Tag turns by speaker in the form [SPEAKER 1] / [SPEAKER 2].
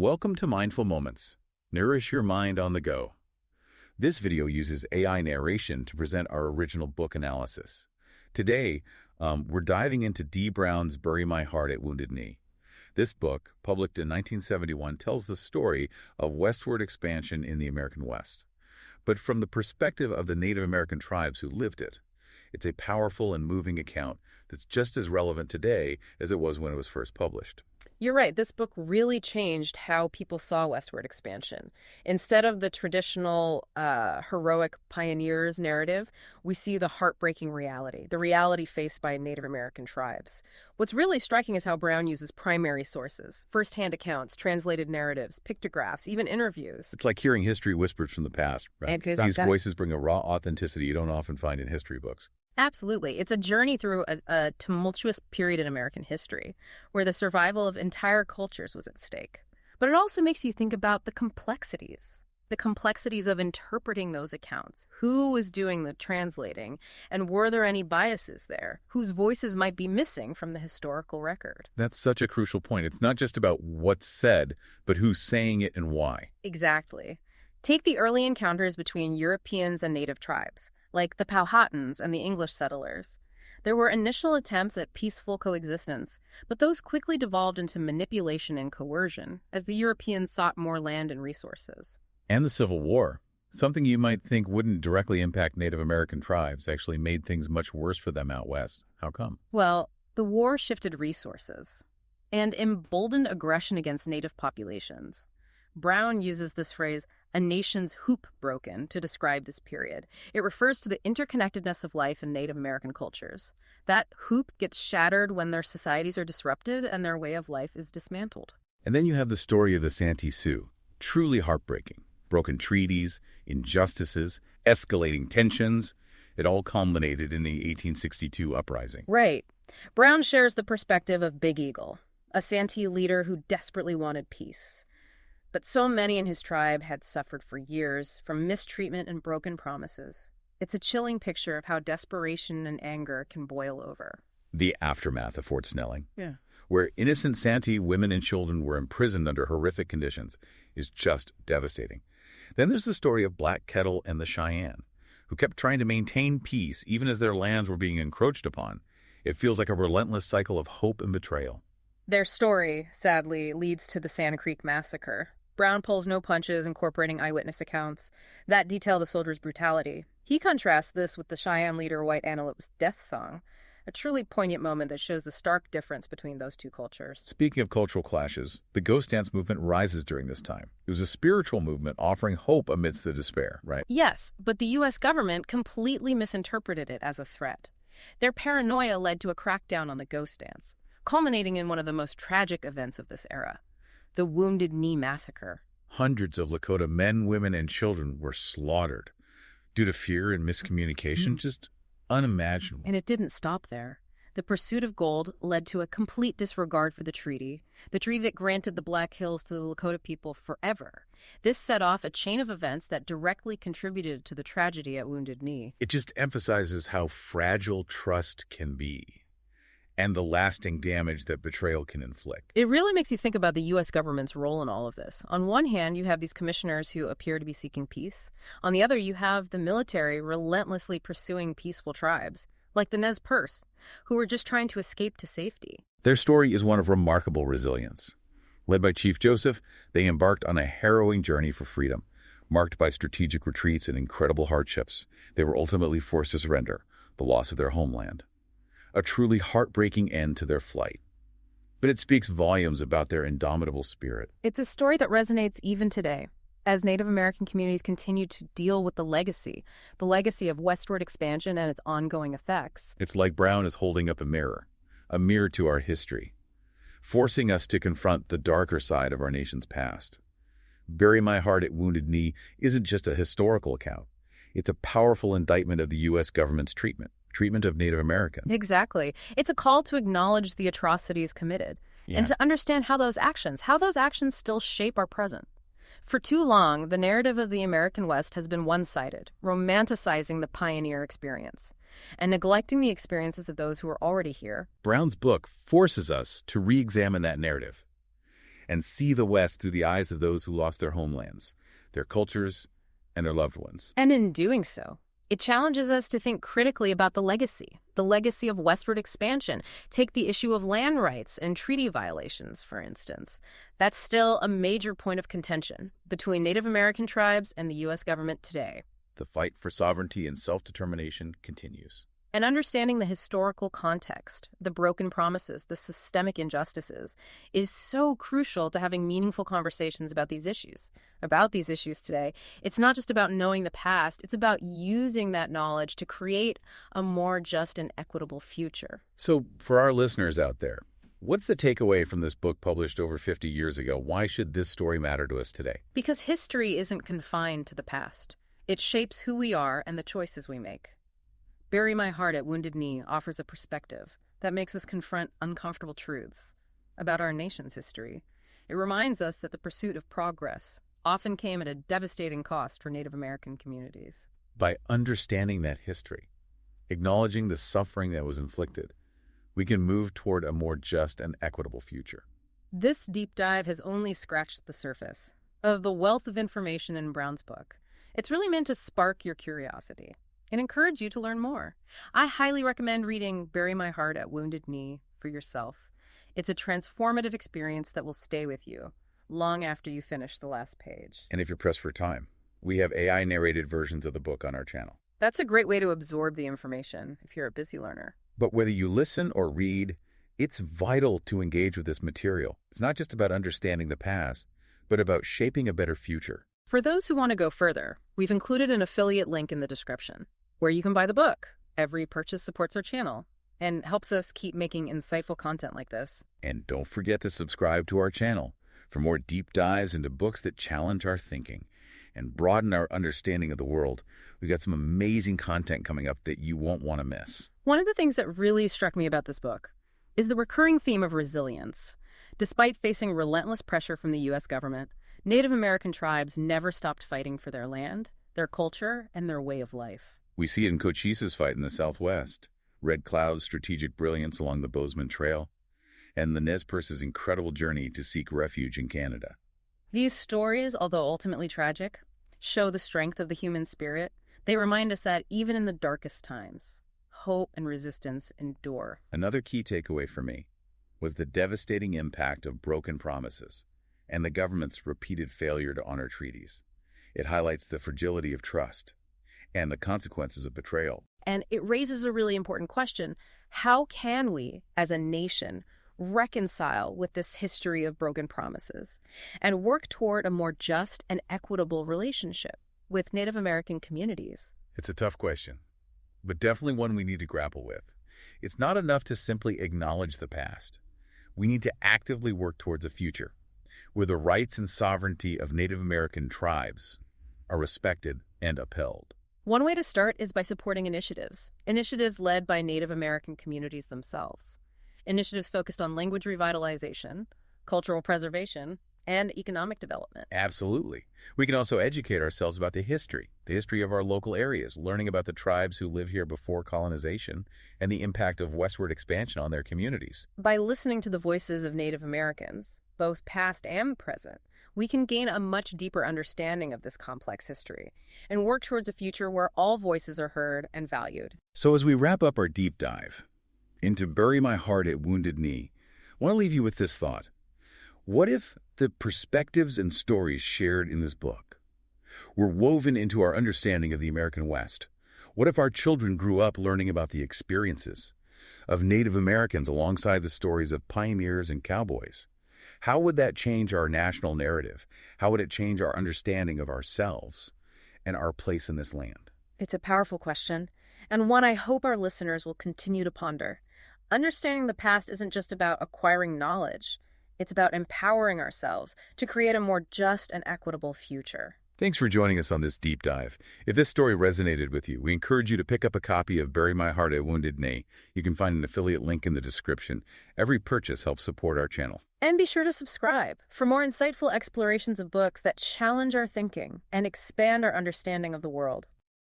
[SPEAKER 1] Welcome to Mindful Moments. Nourish your mind on the go. This video uses AI narration to present our original book analysis. Today, we're diving into Dee Brown's Bury My Heart at Wounded Knee. This book, published in 1971, tells the story of westward expansion in the American West, but from the perspective of the Native American tribes who lived it. It's a powerful and moving account that's just as relevant today as it was when it was first published.
[SPEAKER 2] You're right. This book really changed how people saw westward expansion. Instead of the traditional heroic pioneers narrative, we see the heartbreaking reality, the reality faced by Native American tribes. What's really striking is how Brown uses primary sources, first-hand accounts, translated narratives, pictographs, even interviews.
[SPEAKER 1] It's like hearing history whispered from the past, right? These voices bring a raw authenticity you don't often find in history books.
[SPEAKER 2] Absolutely. It's a journey through a tumultuous period in American history where the survival of entire cultures was at stake. But it also makes you think about the complexities of interpreting those accounts. Who was doing the translating, and were there any biases there, whose voices might be missing from the historical record? That's
[SPEAKER 1] such a crucial point. It's not just about what's said, but who's saying it and why.
[SPEAKER 2] Exactly. Take the early encounters between Europeans and native tribes, like the Powhatans and the English settlers. There were initial attempts at peaceful coexistence, but those quickly devolved into manipulation and coercion as the Europeans sought more land and resources.
[SPEAKER 1] And the Civil War, something you might think wouldn't directly impact Native American tribes, actually made things much worse for them out west. How come?
[SPEAKER 2] Well, the war shifted resources and emboldened aggression against native populations. Brown uses this phrase, a nation's hoop broken, to describe this period. It refers to the interconnectedness of life in Native American cultures. That hoop gets shattered when their societies are disrupted and their way of life is dismantled.
[SPEAKER 1] And then you have the story of the Santee Sioux, truly heartbreaking. Broken treaties, injustices, escalating tensions. It all culminated in the 1862 uprising.
[SPEAKER 2] Right. Brown shares the perspective of Big Eagle, a Santee leader who desperately wanted peace. But so many in his tribe had suffered for years from mistreatment and broken promises. It's a chilling picture of how desperation and anger can boil over.
[SPEAKER 1] The aftermath of Fort Snelling, where innocent Santee women and children were imprisoned under horrific conditions, is just devastating. Then there's the story of Black Kettle and the Cheyenne, who kept trying to maintain peace even as their lands were being encroached upon. It feels like a relentless cycle of hope and betrayal.
[SPEAKER 2] Their story, sadly, leads to the Sand Creek Massacre. Brown pulls no punches, incorporating eyewitness accounts that detail the soldiers' brutality. He contrasts this with the Cheyenne leader White Antelope's death song, a truly poignant moment that shows the stark difference between those two cultures.
[SPEAKER 1] Speaking of cultural clashes, the ghost dance movement rises during this time. It was a spiritual movement offering hope amidst the despair, right?
[SPEAKER 2] Yes, but the U.S. government completely misinterpreted it as a threat. Their paranoia led to a crackdown on the ghost dance, culminating in one of the most tragic events of this era. The Wounded Knee Massacre.
[SPEAKER 1] Hundreds of Lakota men, women, and children were slaughtered due to fear and miscommunication, just unimaginable.
[SPEAKER 2] And it didn't stop there. The pursuit of gold led to a complete disregard for the treaty that granted the Black Hills to the Lakota people forever. This set off a chain of events that directly contributed to the tragedy at Wounded Knee.
[SPEAKER 1] It just emphasizes how fragile trust can be and the lasting damage that betrayal can inflict.
[SPEAKER 2] It really makes you think about the U.S. government's role in all of this. On one hand, you have these commissioners who appear to be seeking peace. On the other, you have the military relentlessly pursuing peaceful tribes, like the Nez Perce, who were just trying to escape to safety.
[SPEAKER 1] Their story is one of remarkable resilience. Led by Chief Joseph, they embarked on a harrowing journey for freedom, marked by strategic retreats and incredible hardships. They were ultimately forced to surrender, the loss of their homeland. A truly heartbreaking end to their flight. But it speaks volumes about their indomitable spirit.
[SPEAKER 2] It's a story that resonates even today, as Native American communities continue to deal with the legacy of westward expansion and its ongoing effects.
[SPEAKER 1] It's like Brown is holding up a mirror to our history, forcing us to confront the darker side of our nation's past. Bury My Heart at Wounded Knee isn't just a historical account. It's a powerful indictment of the U.S. government's treatment of Native Americans.
[SPEAKER 2] Exactly. It's a call to acknowledge the atrocities committed and to understand how those actions still shape our present. For too long, the narrative of the American West has been one-sided, romanticizing the pioneer experience and neglecting the experiences of those who are already here.
[SPEAKER 1] Brown's book forces us to re-examine that narrative and see the West through the eyes of those who lost their homelands, their cultures, and their loved ones.
[SPEAKER 2] And in doing so, it challenges us to think critically about the legacy of westward expansion. Take the issue of land rights and treaty violations, for instance. That's still a major point of contention between Native American tribes and the U.S. government today.
[SPEAKER 1] The fight for sovereignty and self-determination continues.
[SPEAKER 2] And understanding the historical context, the broken promises, the systemic injustices, is so crucial to having meaningful conversations about these issues. Today, it's not just about knowing the past, it's about using that knowledge to create a more just and equitable future.
[SPEAKER 1] So, for our listeners out there, what's the takeaway from this book published over 50 years ago? Why should this story matter to us today?
[SPEAKER 2] Because history isn't confined to the past. It shapes who we are and the choices we make. Bury My Heart at Wounded Knee offers a perspective that makes us confront uncomfortable truths about our nation's history. It reminds us that the pursuit of progress often came at a devastating cost for Native American communities.
[SPEAKER 1] By understanding that history, acknowledging the suffering that was inflicted, we can move toward a more just and equitable future.
[SPEAKER 2] This deep dive has only scratched the surface of the wealth of information in Brown's book. It's really meant to spark your curiosity and encourage you to learn more. I highly recommend reading Bury My Heart at Wounded Knee for yourself. It's a transformative experience that will stay with you long after you finish the last page.
[SPEAKER 1] And if you're pressed for time, we have AI-narrated versions of the book on our channel.
[SPEAKER 2] That's a great way to absorb the information if you're a busy learner.
[SPEAKER 1] But whether you listen or read, it's vital to engage with this material. It's not just about understanding the past, but about shaping a better future.
[SPEAKER 2] For those who want to go further, we've included an affiliate link in the description where you can buy the book. Every purchase supports our channel and helps us keep making insightful content like this.
[SPEAKER 1] And don't forget to subscribe to our channel for more deep dives into books that challenge our thinking and broaden our understanding of the world. We've got some amazing content coming up that you won't want to miss.
[SPEAKER 2] One of the things that really struck me about this book is the recurring theme of resilience. Despite facing relentless pressure from the U.S. government, Native American tribes never stopped fighting for their land, their culture, and their way of life.
[SPEAKER 1] We see it in Cochise's fight in the Southwest, Red Cloud's strategic brilliance along the Bozeman Trail, and the Nez Perce's incredible journey to seek refuge in Canada.
[SPEAKER 2] These stories, although ultimately tragic, show the strength of the human spirit. They remind us that even in the darkest times, hope and resistance endure.
[SPEAKER 1] Another key takeaway for me was the devastating impact of broken promises and the government's repeated failure to honor treaties. It highlights the fragility of trust and the consequences of betrayal.
[SPEAKER 2] And it raises a really important question. How can we, as a nation, reconcile with this history of broken promises and work toward a more just and equitable relationship with Native American communities?
[SPEAKER 1] It's a tough question, but definitely one we need to grapple with. It's not enough to simply acknowledge the past. We need to actively work towards a future where the rights and sovereignty of Native American tribes are respected and upheld.
[SPEAKER 2] One way to start is by supporting initiatives led by Native American communities themselves. Initiatives focused on language revitalization, cultural preservation, and economic development.
[SPEAKER 1] Absolutely. We can also educate ourselves about the history of our local areas, learning about the tribes who lived here before colonization and the impact of westward expansion on their communities.
[SPEAKER 2] By listening to the voices of Native Americans, both past and present, we can gain a much deeper understanding of this complex history and work towards a future where all voices are heard and valued.
[SPEAKER 1] So as we wrap up our deep dive into Bury My Heart at Wounded Knee, I want to leave you with this thought. What if the perspectives and stories shared in this book were woven into our understanding of the American West? What if our children grew up learning about the experiences of Native Americans alongside the stories of pioneers and cowboys? How would that change our national narrative? How would it change our understanding of ourselves and our place in this land?
[SPEAKER 2] It's a powerful question, and one I hope our listeners will continue to ponder. Understanding the past isn't just about acquiring knowledge. It's about empowering ourselves to create a more just and equitable future.
[SPEAKER 1] Thanks for joining us on this deep dive. If this story resonated with you, we encourage you to pick up a copy of Bury My Heart at Wounded Knee. You can find an affiliate link in the description. Every purchase helps support our channel.
[SPEAKER 2] And be sure to subscribe for more insightful explorations of books that challenge our thinking and expand our understanding of the world.